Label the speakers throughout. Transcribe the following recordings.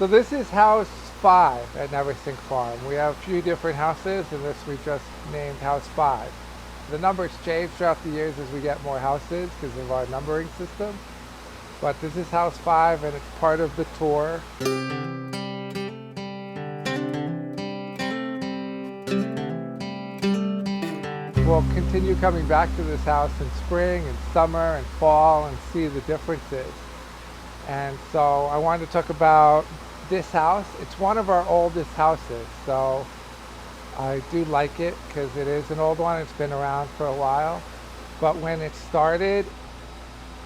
Speaker 1: So this is house 5 at Neversink Farm. We have a few different houses, and this we just named house 5. The numbers change throughout the years as we get more houses because of our numbering system. But this is house 5 and it's part of the tour. We'll continue coming back to this house in spring and summer and fall and see the differences. And so I wanted to talk about this house. It's one of our oldest houses, so I do like it because it is an old one. It's been around for a while. But when it started,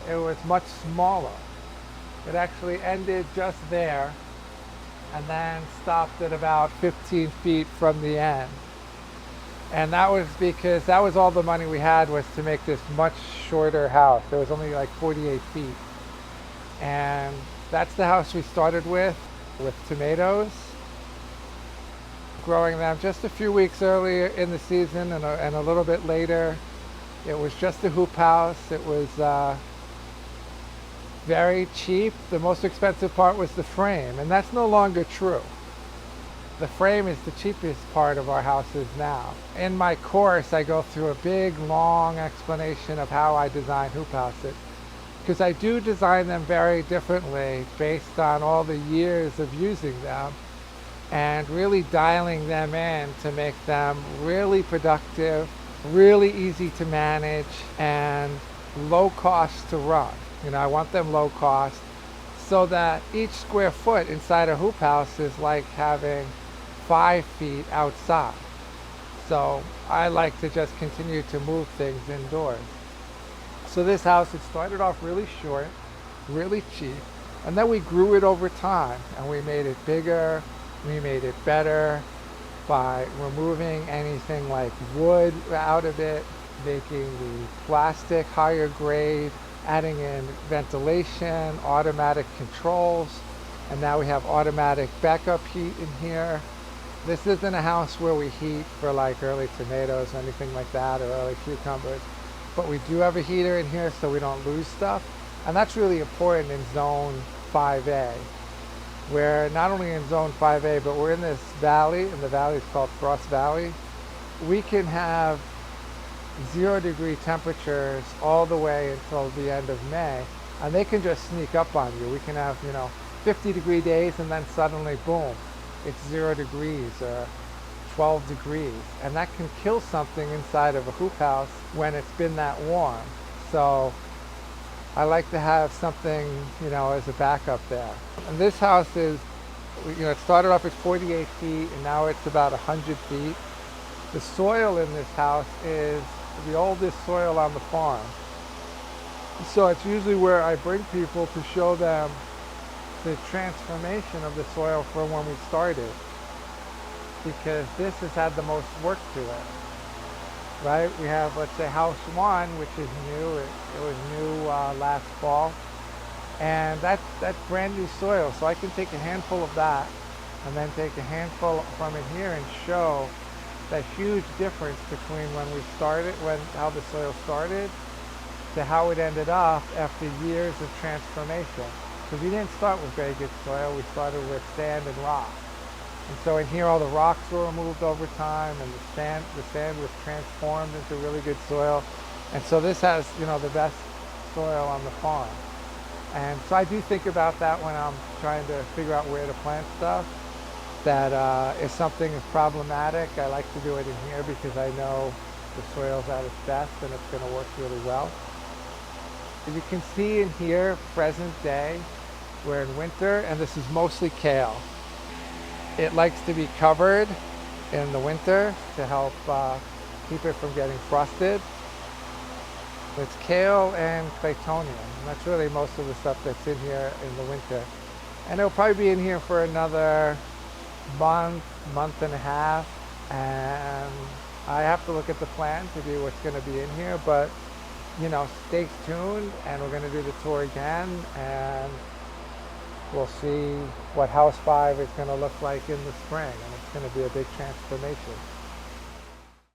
Speaker 1: it was much smaller. It actually ended just there and then stopped at about 15 feet from the end. And that was because that was all the money we had, was to make this much shorter house. It was only like 48 feet. And that's the house we started with tomatoes. Growing them just a few weeks earlier in the season and a little bit later. It was just a hoop house. It was very cheap. The most expensive part was the frame, and that's no longer true. The frame is the cheapest part of our houses now. In my course, I go through a big, long explanation of how I design hoop houses, because I do design them very differently based on all the years of using them and really dialing them in to make them really productive, really easy to manage, and low cost to run. I want them low cost so that each square foot inside a hoop house is like having 5 feet outside. So I like to just continue to move things indoors. So this house, it started off really short, really cheap, and then we grew it over time and we made it bigger, we made it better by removing anything like wood out of it, making the plastic higher grade, adding in ventilation, automatic controls, and now we have automatic backup heat in here. This isn't a house where we heat for like early tomatoes or anything like that, or early cucumbers, but we do have a heater in here so we don't lose stuff. And that's really important in zone 5A. We're not only in zone 5A, but we're in this valley, and the valley is called Frost Valley. We can have 0-degree temperatures all the way until the end of May, and they can just sneak up on you. We can have 50-degree days, and then suddenly boom, it's 0 degrees or 12 degrees, and that can kill something inside of a hoop house when it's been that warm. So I like to have something as a backup there. And this house is, it started off at 48 feet and now it's about 100 feet. The soil in this house is the oldest soil on the farm. So it's usually where I bring people to show them the transformation of the soil from when we started, because this has had the most work to it, right? We have, let's say, house 1, which is new. It was new last fall, and that's brand new soil. So I can take a handful of that and then take a handful from in here and show that huge difference between when we started, how the soil started, to how it ended up after years of transformation. Because we didn't start with very good soil, we started with sand and rock. And so in here all the rocks were removed over time, and the sand was transformed into really good soil. And so this has, the best soil on the farm. And so I do think about that when I'm trying to figure out where to plant stuff. That if something is problematic, I like to do it in here because I know the soil's at its best and it's going to work really well. As you can see in here, present day, we're in winter, and this is mostly kale. It likes to be covered in the winter to help keep it from getting frosted. It's kale and claytonium, and that's really most of the stuff that's in here in the winter. And it'll probably be in here for another month and a half, and I have to look at the plan to do what's going to be in here, but stay tuned, and we're going to do the tour again, and we'll see what house 5 is going to look like in the spring, and it's going to be a big transformation.